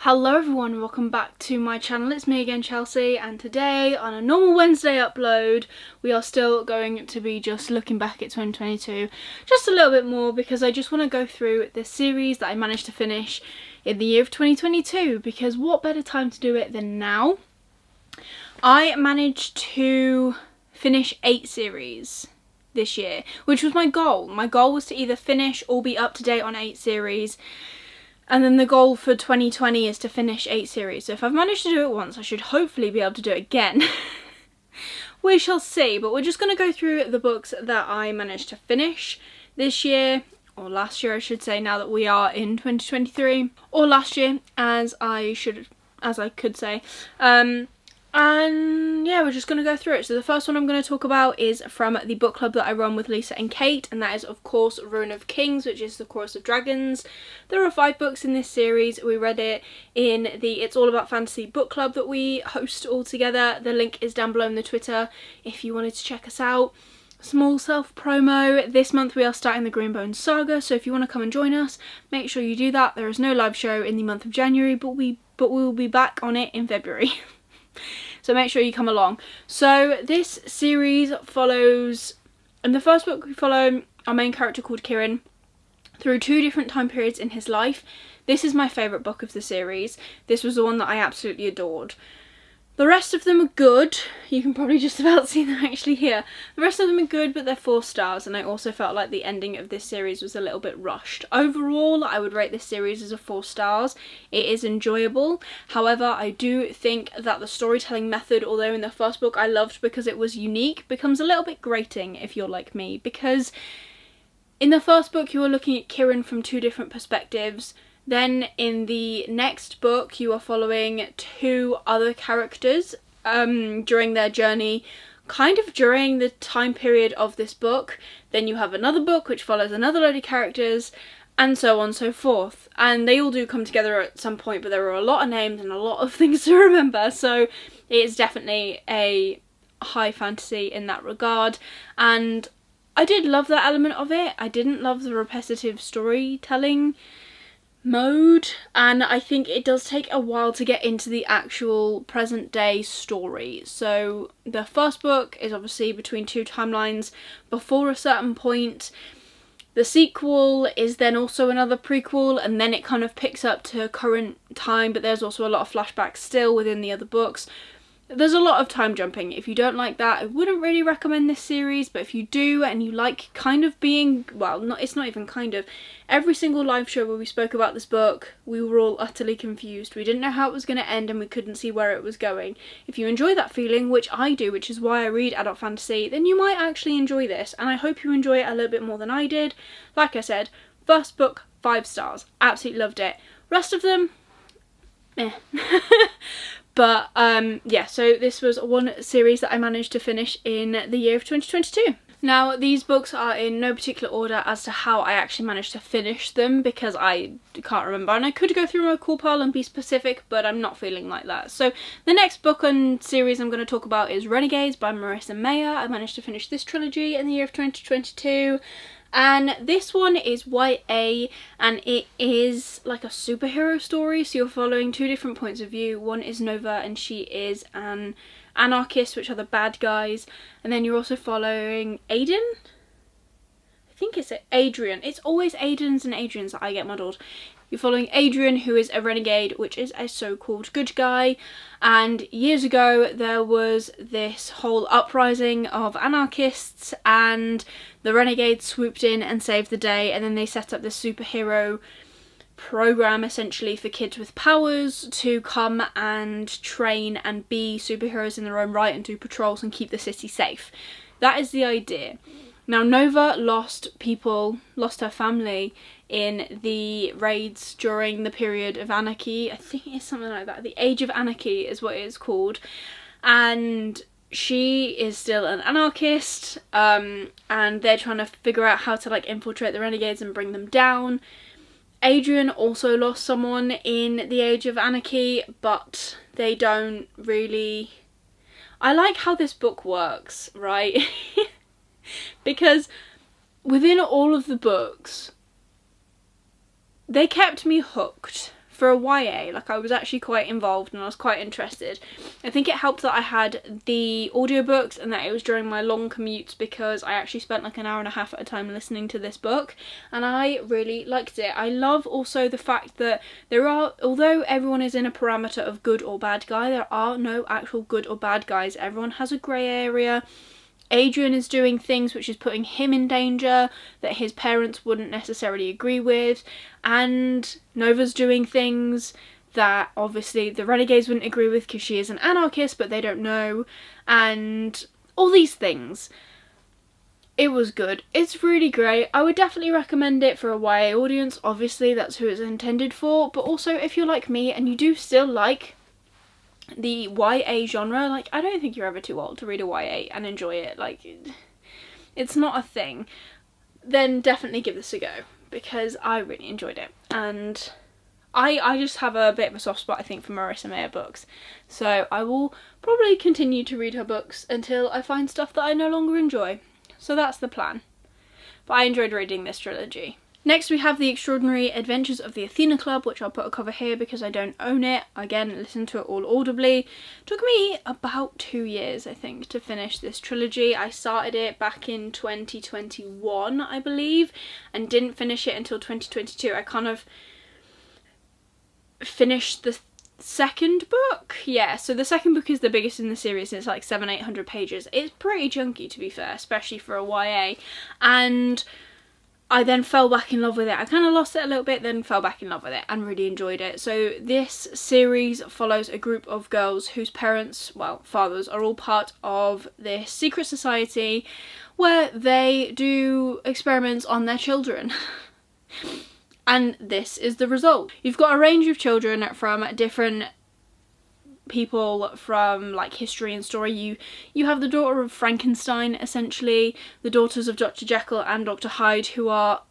Hello everyone, welcome back to my channel. It's me again, Chelsea, and today on a normal Wednesday upload we are still going to be just looking back at 2022 just a little bit more, because I just want to go through this series that I managed to finish in the year of 2022, because what better time to do it than now. I managed to finish 8 series this year, which was my goal. My goal was to either finish or be up to date on 8 series. And then the goal for 2020 is to finish 8 series. So if I've managed to do it once, I should hopefully be able to do it again. We shall see. But we're just going to go through the books that I managed to finish this year. Or last year, I should say, now that we are in 2023. Or last year, as I could say. And yeah, we're just going to go through it. So the first one I'm going to talk about is from the book club that I run with Lisa and Kate, and that is of course Rune of Kings, which is the Chorus of Dragons. There are 5 books in this series. We read it in the It's All About Fantasy book club that we host all together. The link is down below in the Twitter if you wanted to check us out. Small self promo, this month we are starting the Greenbone Saga, so if you want to come and join us, make sure you do that. There is no live show in the month of January, but we will be back on it in February. So make sure you come along. So this series follows, in the first book we follow our main character called Kieran through 2 different time periods in his life. This is my favourite book of the series. This was the one that I absolutely adored. The rest of them are good. You can probably just about see them actually here. The rest of them are good, but they're 4 stars, and I also felt like the ending of this series was a little bit rushed. Overall, I would rate this series as a 4 stars. It is enjoyable. However, I do think that the storytelling method, although in the first book I loved because it was unique, becomes a little bit grating if you're like me, because in the first book you are looking at Kieran from 2 different perspectives. Then in the next book you are following 2 other characters during their journey, kind of during the time period of this book. Then you have another book which follows another load of characters, and so on and so forth. And they all do come together at some point, but there are a lot of names and a lot of things to remember, so it is definitely a high fantasy in that regard. And I did love that element of it. I didn't love the repetitive storytelling mode, and I think it does take a while to get into the actual present day story. So the first book is obviously between 2 timelines before a certain point. The sequel is then also another prequel, and then it kind of picks up to current time, but there's also a lot of flashbacks still within the other books. There's a lot of time jumping. If you don't like that, I wouldn't really recommend this series, but if you do and you like kind of being, well, it's not even kind of, every single live show where we spoke about this book, we were all utterly confused. We didn't know how it was going to end and we couldn't see where it was going. If you enjoy that feeling, which I do, which is why I read adult fantasy, then you might actually enjoy this, and I hope you enjoy it a little bit more than I did. Like I said, first book, 5 stars. Absolutely loved it. Rest of them, eh. But yeah, so this was one series that I managed to finish in the year of 2022. Now, these books are in no particular order as to how I actually managed to finish them, because I can't remember, and I could go through my cool pile and be specific, but I'm not feeling like that. So the next book and series I'm going to talk about is Renegades by Marissa Meyer. I managed to finish this trilogy in the year of 2022. And this one is YA, and it is like a superhero story, so you're following 2 different points of view. One is Nova, and she is an anarchist, which are the bad guys, and then you're also following Aiden? I think it's Adrian. It's always Aidens and Adrians that I get muddled. You're following Adrian, who is a renegade, which is a so-called good guy. And years ago, there was this whole uprising of anarchists, and the renegades swooped in and saved the day. And then they set up this superhero program, essentially, for kids with powers to come and train and be superheroes in their own right and do patrols and keep the city safe. That is the idea. Now, Nova lost her family in the raids during the period of anarchy. I think it's something like that. The Age of Anarchy is what it is called. And she is still an anarchist, and they're trying to figure out how to like infiltrate the renegades and bring them down. Adrian also lost someone in the Age of Anarchy, but they don't really... I like how this book works, right? Because within all of the books, they kept me hooked for a YA. Like, I was actually quite involved and I was quite interested. I think it helped that I had the audiobooks and that it was during my long commutes, because I actually spent like an hour and a half at a time listening to this book, and I really liked it. I love also the fact that there are, although everyone is in a parameter of good or bad guy, there are no actual good or bad guys. Everyone has a grey area. Adrian is doing things which is putting him in danger that his parents wouldn't necessarily agree with, and Nova's doing things that obviously the Renegades wouldn't agree with because she is an anarchist, but they don't know, and all these things. It was good. It's really great. I would definitely recommend it for a YA audience. Obviously that's who it's intended for, but also if you're like me and you do still like the YA genre, like, I don't think you're ever too old to read a YA and enjoy it. Like, it's not a thing. Then definitely give this a go, because I really enjoyed it, and I just have a bit of a soft spot, I think, for Marissa Mayer books, so I will probably continue to read her books until I find stuff that I no longer enjoy. So that's the plan. But I enjoyed reading this trilogy. Next we have The Extraordinary Adventures of the Athena Club, which I'll put a cover here because I don't own it. Again, listen to it all audibly. It took me about 2 years, I think, to finish this trilogy. I started it back in 2021, I believe, and didn't finish it until 2022. I kind of finished the second book. Yeah, so the second book is the biggest in the series, and it's like 700-800 pages. It's pretty chunky, to be fair, especially for a YA, and I then fell back in love with it. I kind of lost it a little bit, then fell back in love with it and really enjoyed it. So this series follows a group of girls whose parents, well, fathers, are all part of this secret society where they do experiments on their children. And this is the result. You've got a range of children from different people from like history and story. You have the daughter of Frankenstein, essentially, the daughters of Dr. Jekyll and Dr. Hyde, who are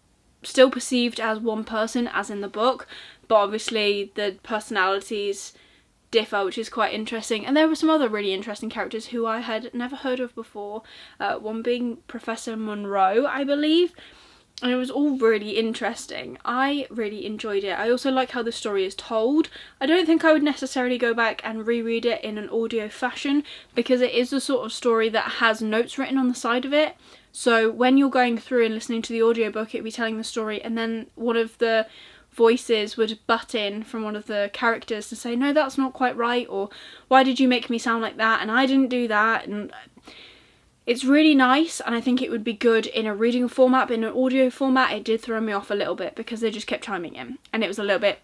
still perceived as one person as in the book, but obviously the personalities differ, which is quite interesting. And there were some other really interesting characters who I had never heard of before, one being Professor Monroe, I believe. And it was all really interesting. I really enjoyed it. I also like how the story is told. I don't think I would necessarily go back and reread it in an audio fashion, because it is the sort of story that has notes written on the side of it. So when you're going through and listening to the audiobook, it'd be telling the story, and then one of the voices would butt in from one of the characters to say, no, that's not quite right, or why did you make me sound like that, and I didn't do that. And it's really nice, and I think it would be good in a reading format, but in an audio format it did throw me off a little bit because they just kept chiming in and it was a little bit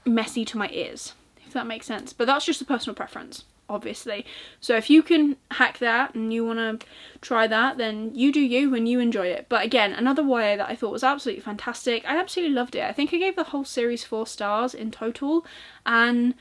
messy to my ears, if that makes sense. But that's just a personal preference, obviously. So if you can hack that and you want to try that, then you do you and you enjoy it. But again, another YA that I thought was absolutely fantastic. I absolutely loved it. I think I gave the whole series 4 stars in total, and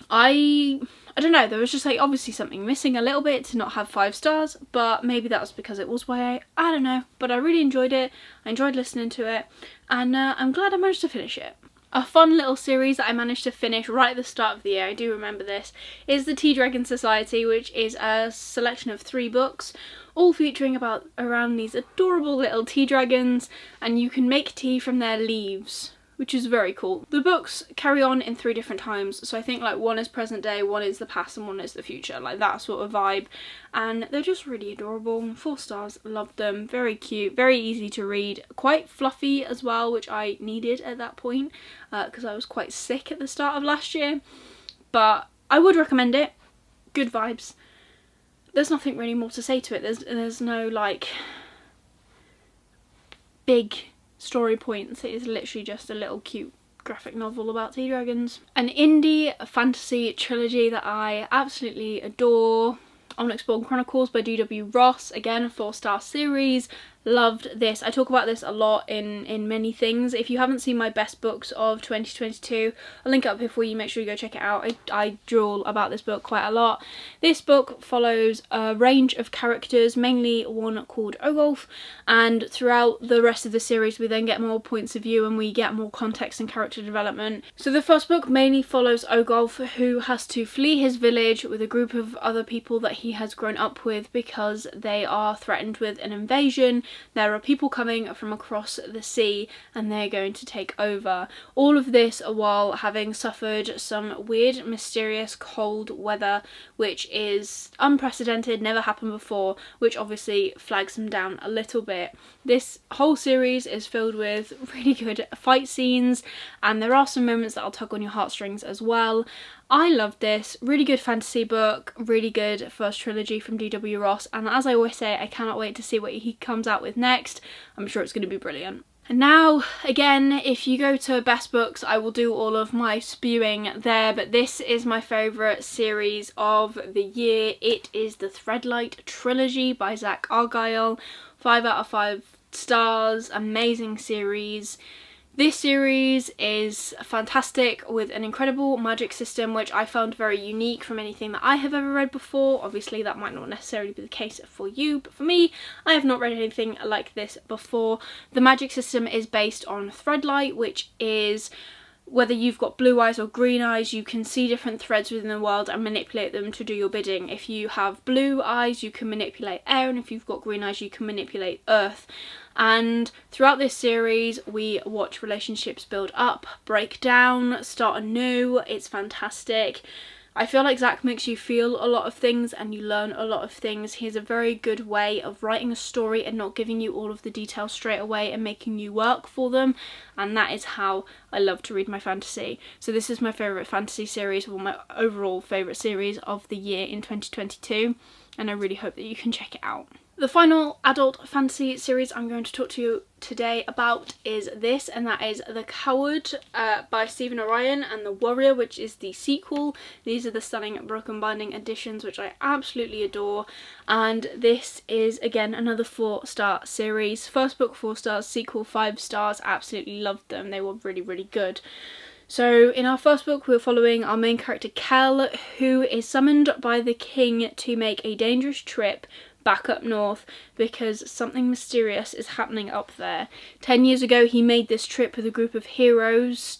I don't know, there was just like obviously something missing a little bit to not have 5 stars, but maybe that was because it was YA, I don't know. But I really enjoyed it, I enjoyed listening to it, and I'm glad I managed to finish it. A fun little series that I managed to finish right at the start of the year, I do remember this, is the Tea Dragon Society, which is a selection of 3 books, all featuring around these adorable little tea dragons, and you can make tea from their leaves, which is very cool. The books carry on in 3 different times, so I think like one is present day, one is the past, and one is the future, like that sort of vibe, and they're just really adorable. 4 stars, loved them, very cute, very easy to read, quite fluffy as well, which I needed at that point because I was quite sick at the start of last year. But I would recommend it, good vibes. There's nothing really more to say to it, there's no like big story points. It is literally just a little cute graphic novel about tea dragons. An indie fantasy trilogy that I absolutely adore, Exploring Chronicles by D.W. Ross. Again, a 4-star series. Loved this. I talk about this a lot in many things. If you haven't seen my best books of 2022, I'll link it up here for you, make sure you go check it out. I drool about this book quite a lot. This book follows a range of characters, mainly one called Ogolf, and throughout the rest of the series we then get more points of view and we get more context and character development. So the first book mainly follows Ogolf, who has to flee his village with a group of other people that he has grown up with because they are threatened with an invasion. there are people coming from across the sea and they're going to take over. All of this while having suffered some weird, mysterious cold weather, which is unprecedented, never happened before, which obviously flags them down a little bit. This whole series is filled with really good fight scenes, and there are some moments that'll tug on your heartstrings as well. I loved this. Really good fantasy book, really good first trilogy from D.W. Ross, and as I always say, I cannot wait to see what he comes out with next. I'm sure it's going to be brilliant. And now, again, if you go to Best Books, I will do all of my spewing there, but this is my favourite series of the year. It is the Threadlight Trilogy by Zach Argyle. 5 out of 5 stars, amazing series. This series is fantastic with an incredible magic system, which I found very unique from anything that I have ever read before. Obviously that might not necessarily be the case for you, but for me, I have not read anything like this before. The magic system is based on Threadlight, which is whether you've got blue eyes or green eyes, you can see different threads within the world and manipulate them to do your bidding. If you have blue eyes, you can manipulate air, and if you've got green eyes, you can manipulate earth. And throughout this series, we watch relationships build up, break down, start anew. It's fantastic. I feel like Zach makes you feel a lot of things and you learn a lot of things. He has a very good way of writing a story and not giving you all of the details straight away and making you work for them, and that is how I love to read my fantasy. So this is my favourite fantasy series, or my overall favourite series of the year in 2022, and I really hope that you can check it out. The final adult fantasy series I'm going to talk to you today about is this, and that is The Coward by Stephen Orion, and The Warrior, which is the sequel. These are the stunning broken binding editions, which I absolutely adore, and this is again another 4-star series. First book 4 stars, sequel 5 stars, absolutely loved them. They were really, really good. So in our first book, we're following our main character Kel, who is summoned by the king to make a dangerous trip back up north because something mysterious is happening up there. 10 years ago, he made this trip with a group of heroes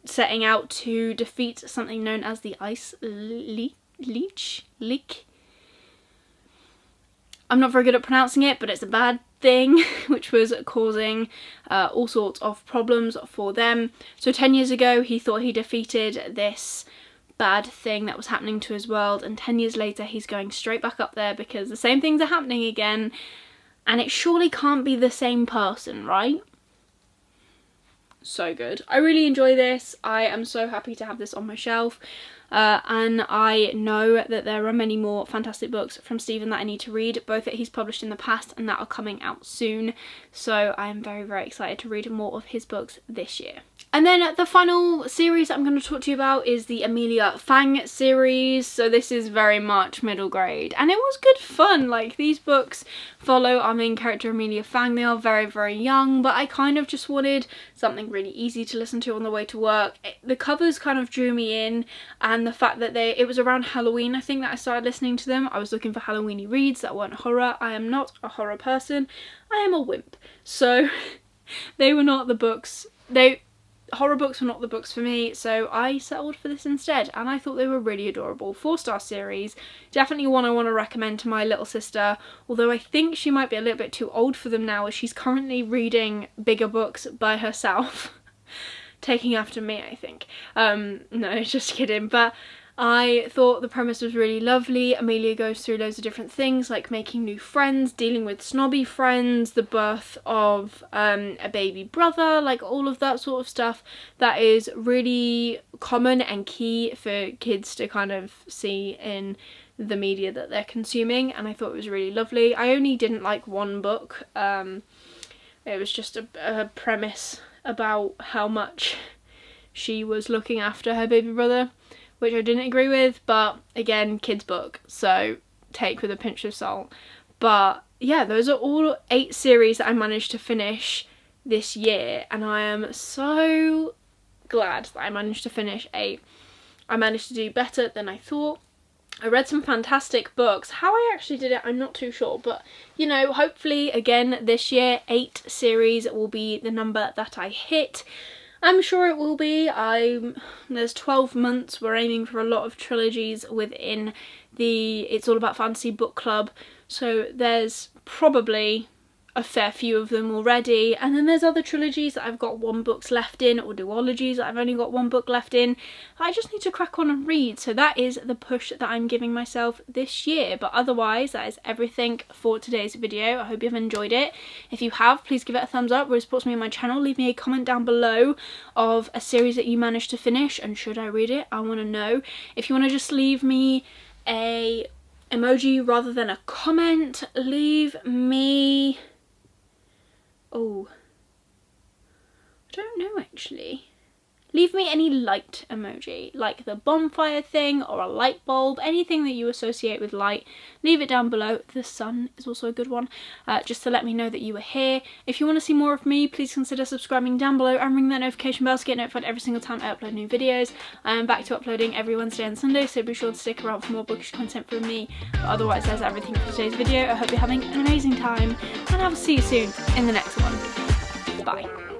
setting out to defeat something known as the Ice Leech. I'm not very good at pronouncing it, but it's a bad thing, which was causing all sorts of problems for them. So 10 years ago, he thought he defeated this bad thing that was happening to his world, and 10 years later he's going straight back up there because the same things are happening again, and it surely can't be the same person, right? So good. I really enjoy this. I am so happy to have this on my shelf. And I know that there are many more fantastic books from Stephen that I need to read, both that he's published in the past and that are coming out soon. So I am very, very excited to read more of his books this year. And then the final series I'm going to talk to you about is the Amelia Fang series. So this is very much middle grade, and it was good fun. Like, these books follow our main character Amelia Fang. They are very, very young, but I kind of just wanted something really easy to listen to on the way to work. The covers kind of drew me in, and the fact that it was around Halloween, I think, that I started listening to them. I was looking for Halloweeny reads that weren't horror. I am not a horror person. I am a wimp. So they were not the books. Horror books were not the books for me, so I settled for this instead, and I thought they were really adorable. 4-star series, definitely one I want to recommend to my little sister, although I think she might be a little bit too old for them now, as she's currently reading bigger books by herself. Taking after me, I think. No, just kidding, but I thought the premise was really lovely. Amelia goes through loads of different things, like making new friends, dealing with snobby friends, the birth of a baby brother, like all of that sort of stuff that is really common and key for kids to kind of see in the media that they're consuming, and I thought it was really lovely. I only didn't like one book. It was just a premise about how much she was looking after her baby brother, which I didn't agree with, but again, kids' book, so take with a pinch of salt. But yeah, those are all 8 series that I managed to finish this year, and I am so glad that I managed to finish 8. I managed to do better than I thought. I read some fantastic books. How I actually did it, I'm not too sure, but you know, hopefully again this year 8 series will be the number that I hit. I'm sure it will be. There's 12 months. We're aiming for a lot of trilogies within the It's All About Fantasy book club. So there's probably a fair few of them already, and then there's other trilogies that I've got 1 book left in, or duologies that I've only got 1 book left in. I just need to crack on and read, so that is the push that I'm giving myself this year. But otherwise, that is everything for today's video. I hope you've enjoyed it. If you have, please give it a thumbs up, really supports me on my channel. Leave me a comment down below of a series that you managed to finish, and should I read it, I want to know. If you want to just leave me a emoji rather than a comment, leave me... oh, I don't know actually. Leave me any light emoji, like the bonfire thing or a light bulb, anything that you associate with light. Leave it down below. The sun is also a good one, just to let me know that you were here. If you want to see more of me, please consider subscribing down below and ring that notification bell to get notified every single time I upload new videos. I am back to uploading every Wednesday and Sunday, so be sure to stick around for more bookish content from me. But otherwise, that's everything for today's video. I hope you're having an amazing time, and I will see you soon in the next one. Bye.